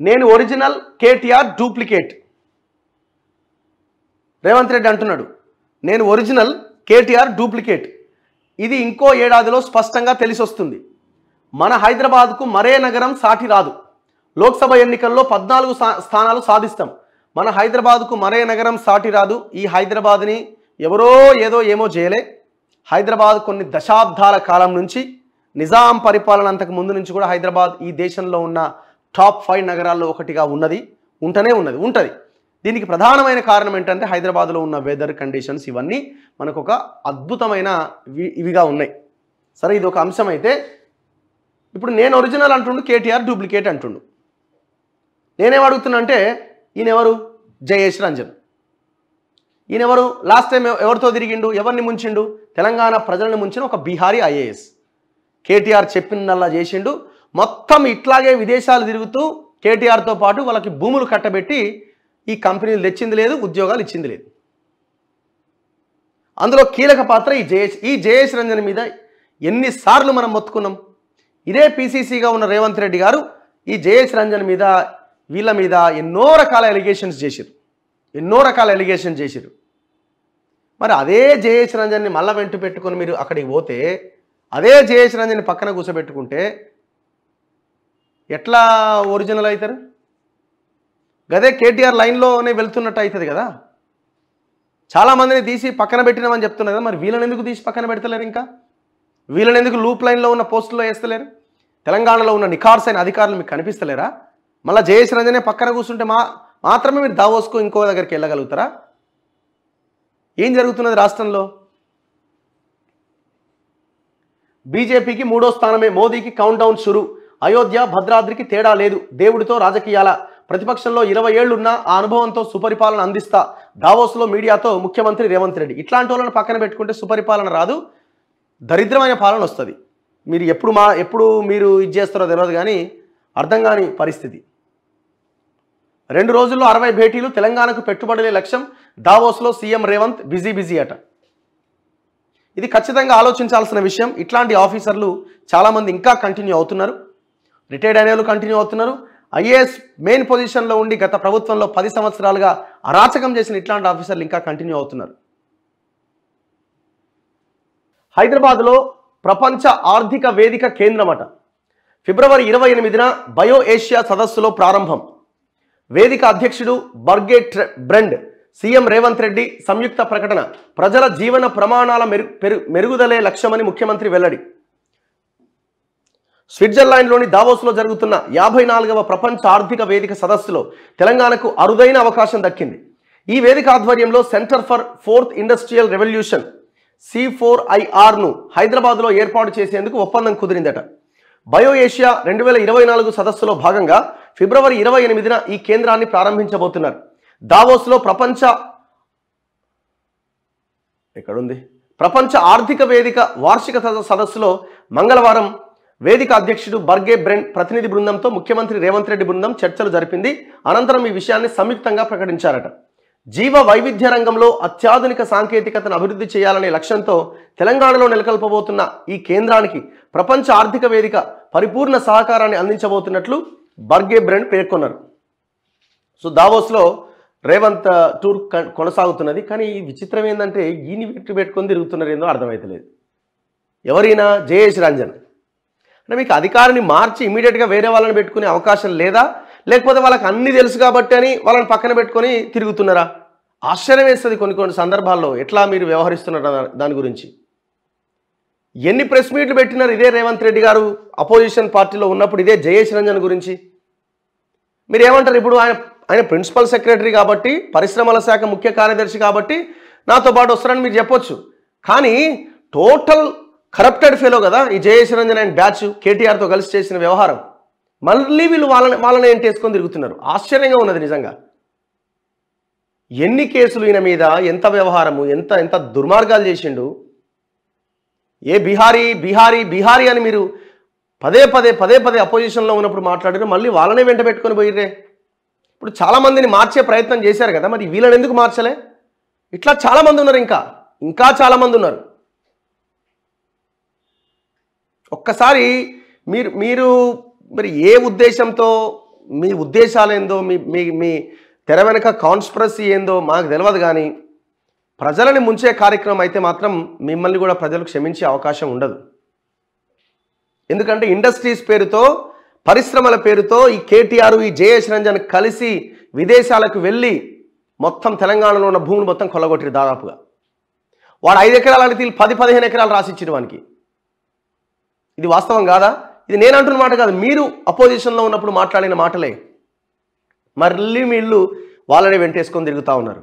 నేను original, KTR duplicate. Revanth Reddy అంటున్నాడు నేను ఒరిజినల్, కేటీఆర్ డూప్లికేట్. ఇది ఇంకో ఏడాదిలో స్పష్టంగా తెలిసొస్తుంది. మన హైదరాబాద్కు మరే నగరం సాటి రాదు. లోక్సభ ఎన్నికల్లో 14 స్థానాలు సాధిస్తాం. మన హైదరాబాద్కు మరే నగరం సాటి రాదు. ఈ హైదరాబాద్ని ఎవరో ఏదో ఏమో చేయలే. హైదరాబాద్ కొన్ని దశాబ్దాల కాలం నుంచి నిజాం పరిపాలన అంతకు ముందు నుంచి కూడా హైదరాబాద్ ఈ దేశంలో ఉన్న టాప్ 5 నగరాల్లో ఒకటిగా ఉంటుంది. దీనికి ప్రధానమైన కారణం ఏంటంటే హైదరాబాద్లో ఉన్న వెదర్ కండిషన్స్ ఇవన్నీ మనకు ఒక అద్భుతమైన ఇవిగా ఉన్నాయి. సరే, ఇది ఒక అంశం అయితే ఇప్పుడు నేను ఒరిజినల్ అంటుండు, కేటీఆర్ డూప్లికేట్ అంటుండు. నేనేం అడుగుతున్నా అంటే ఈయనెవరు? జయేష్ రంజన్. ఈయనెవరు? లాస్ట్ టైం ఎవరితో తిరిగిండు, ఎవరిని ముంచిండు? తెలంగాణ ప్రజలను ముంచిన ఒక బీహారీ ఐఏఎస్. కేటీఆర్ చెప్పినల్లా చేసిండు. మొత్తం ఇట్లాగే విదేశాలు తిరుగుతూ కేటీఆర్తో పాటు వాళ్ళకి భూములు కట్టబెట్టి ఈ కంపెనీలు తెచ్చింది లేదు, ఉద్యోగాలు ఇచ్చింది లేదు. అందులో కీలక పాత్ర ఈ జయేష్ రంజన్ మీద ఎన్నిసార్లు మనం మొత్తుకున్నాం. ఇదే పీసీసీగా ఉన్న రేవంత్ రెడ్డి గారు ఈ జయేష్ రంజన్ మీద వీళ్ళ మీద ఎన్నో రకాల ఎలిగేషన్స్ చేసిరు. మరి అదే జయేష్ రంజన్ని మళ్ళా వెంట పెట్టుకొని మీరు అక్కడికి పోతే, అదే జయేష్ రంజన్ని పక్కన కూర్చోబెట్టుకుంటే ఎట్లా ఒరిజినల్ అవుతారు? గదే కేటీఆర్ లైన్లోనే వెళ్తున్నట్టు అవుతుంది కదా. చాలామందిని తీసి పక్కన పెట్టినామని చెప్తున్నారు కదా, మరి వీళ్ళని ఎందుకు తీసి పక్కన పెడతలేరు? ఇంకా వీళ్ళని ఎందుకు లూప్ లైన్లో ఉన్న పోస్టుల్లో వేస్తలేరు? తెలంగాణలో ఉన్న నిఖార్సైన అధికారులు మీకు కనిపిస్తలేరా? మళ్ళీ జయేష్ రంజనే పక్కన కూర్చుంటే మాత్రమే మీరు దావోస్కు ఇంకో దగ్గరికి వెళ్ళగలుగుతారా? ఏం జరుగుతున్నది రాష్ట్రంలో? బీజేపీకి 3వ స్థానమే, మోదీకి కౌంట్ డౌన్ షురు. అయోధ్య, భద్రాద్రికి తేడా లేదు, దేవుడితో రాజకీయాల. ప్రతిపక్షంలో 20 ఏళ్లున్న ఆ అనుభవంతో సుపరిపాలన అందిస్తా. దావోస్లో మీడియాతో ముఖ్యమంత్రి రేవంత్ రెడ్డి. ఇట్లాంటి వాళ్ళని పక్కన పెట్టుకుంటే సుపరిపాలన రాదు, దరిద్రమైన పాలన వస్తుంది. మీరు ఎప్పుడు మీరు ఇది చేస్తారో తెలియదు కానీ అర్థం కాని పరిస్థితి. 2 రోజుల్లో 60 భేటీలు, తెలంగాణకు పెట్టుబడులే లక్ష్యం. దావోస్లో సీఎం రేవంత్ బిజీ అట. ఇది ఖచ్చితంగా ఆలోచించాల్సిన విషయం. ఇట్లాంటి ఆఫీసర్లు చాలామంది ఇంకా కంటిన్యూ అవుతున్నారు. రిటైర్డ్ అయిన వాళ్ళు కంటిన్యూ అవుతున్నారు. ఐఏఎస్ మెయిన్ పొజిషన్లో ఉండి గత ప్రభుత్వంలో 10 సంవత్సరాలుగా అరాచకం చేసిన ఇట్లాంటి ఆఫీసర్లు ఇంకా కంటిన్యూ అవుతున్నారు. హైదరాబాద్లో ప్రపంచ ఆర్థిక వేదిక కేంద్రమట. ఫిబ్రవరి 28న బయో ఏషియా సదస్సులో ప్రారంభం. వేదిక అధ్యక్షుడు బర్గే బ్రెండ్, సీఎం రేవంత్ రెడ్డి సంయుక్త ప్రకటన. ప్రజల జీవన ప్రమాణాల మెరుగుదలే లక్ష్యమని ముఖ్యమంత్రి వెల్లడి. స్విట్జర్లాండ్లోని దావోస్లో జరుగుతున్న 54వ ప్రపంచ ఆర్థిక వేదిక సదస్సులో తెలంగాణకు అరుదైన అవకాశం దక్కింది. ఈ వేదిక ఆధ్వర్యంలో centre for 4th industrial revolution C4IRను హైదరాబాద్లో ఏర్పాటు చేసేందుకు ఒప్పందం కుదిరిందట. బయో ఏషియా 2024 సదస్సులో భాగంగా ఫిబ్రవరి 28న ఈ కేంద్రాన్ని ప్రారంభించబోతున్నారు. దావోస్లో ప్రపంచ ఆర్థిక వేదిక వార్షిక సదస్సులో మంగళవారం వేదిక అధ్యక్షుడు బర్గే బ్రెండ్ ప్రతినిధి బృందంతో ముఖ్యమంత్రి రేవంత్ రెడ్డి బృందం చర్చలు జరిపింది. అనంతరం ఈ విషయాన్ని సంయుక్తంగా ప్రకటించారట. జీవ వైవిధ్య రంగంలో అత్యాధునిక సాంకేతికతను అభివృద్ధి చేయాలనే లక్ష్యంతో తెలంగాణలో నెలకొల్పబోతున్న ఈ కేంద్రానికి ప్రపంచ ఆర్థిక వేదిక పరిపూర్ణ సహకారాన్ని అందించబోతున్నట్లు బర్గే బ్రెండ్ పేర్కొన్నారు. సో దావోస్లో రేవంత్ టూర్ కొనసాగుతున్నది. కానీ ఈ విచిత్రం ఏంటంటే ఈయన పెట్టుకొని తిరుగుతున్నారు, ఏందో అర్థమవుతలేదు. ఎవరైనా జయేష్ రంజన్ అంటే మీకు అధికారాన్ని మార్చి ఇమీడియట్గా వేరే వాళ్ళని పెట్టుకునే అవకాశం లేదా? లేకపోతే వాళ్ళకి అన్నీ తెలుసు కాబట్టి అని వాళ్ళని పక్కన పెట్టుకొని తిరుగుతున్నారా? ఆశ్చర్యం వేస్తుంది కొన్ని సందర్భాల్లో ఎట్లా మీరు వ్యవహరిస్తున్నారు దాని గురించి. ఎన్ని ప్రెస్ మీట్లు పెట్టినారు ఇదే రేవంత్ రెడ్డి గారు అపోజిషన్ పార్టీలో ఉన్నప్పుడు ఇదే జయేష్ రంజన్ గురించి. మీరు ఏమంటారు? ఇప్పుడు ఆయన ప్రిన్సిపల్ సెక్రటరీ కాబట్టి, పరిశ్రమల శాఖ ముఖ్య కార్యదర్శి కాబట్టి నాతో పాటు వస్తారని మీరు చెప్పొచ్చు. కానీ టోటల్ కరప్టెడ్ ఫెలో కదా ఈ జయేష్ రంజన్ అండ్ బ్యాచ్, కేటీఆర్తో కలిసి చేసిన వ్యవహారం. మళ్ళీ వీళ్ళు వాళ్ళని ఏంటి వేసుకొని తిరుగుతున్నారు. ఆశ్చర్యంగా ఉన్నది నిజంగా. ఎన్ని కేసులు ఈయన మీద, ఎంత వ్యవహారము, ఎంత దుర్మార్గాలు చేసిండు. ఏ బిహారీ అని మీరు పదే పదే అపోజిషన్లో ఉన్నప్పుడు మాట్లాడారు, మళ్ళీ వాళ్ళనే వెంట పెట్టుకొని పోయిర్రే. ఇప్పుడు చాలామందిని మార్చే ప్రయత్నం చేశారు కదా, మరి వీళ్ళని ఎందుకు మార్చలే? ఇట్లా చాలామంది ఉన్నారు, ఇంకా చాలామంది ఉన్నారు. ఒక్కసారి మీరు మరి ఏ ఉద్దేశంతో మీ ఉద్దేశాలు ఏందో మీ మీ మీ తెర వెనక కాన్స్పిరసీ ఏందో మాకు తెలియదు, కానీ ప్రజలని ముంచే కార్యక్రమం అయితే మాత్రం మిమ్మల్ని కూడా ప్రజలు క్షమించే అవకాశం ఉండదు. ఎందుకంటే ఇండస్ట్రీస్ పేరుతో, పరిశ్రమల పేరుతో ఈ కేటీఆర్, ఈ జయేష్ రంజన్ కలిసి విదేశాలకు వెళ్ళి మొత్తం తెలంగాణలో ఉన్న భూములు మొత్తం కొల్లగొట్టిరు. దాదాపుగా వాడు 5 ఎకరాలని తీసి 10-15 ఎకరాలు రాసిచ్చారు వానికి. ఇది వాస్తవం కాదా? ఇది నేను అంటున్న మాట కాదు, మీరు అపోజిషన్లో ఉన్నప్పుడు మాట్లాడిన మాటలే. మళ్ళీ వీళ్ళు వాళ్ళని వెంటేసుకొని తిరుగుతూ ఉన్నారు.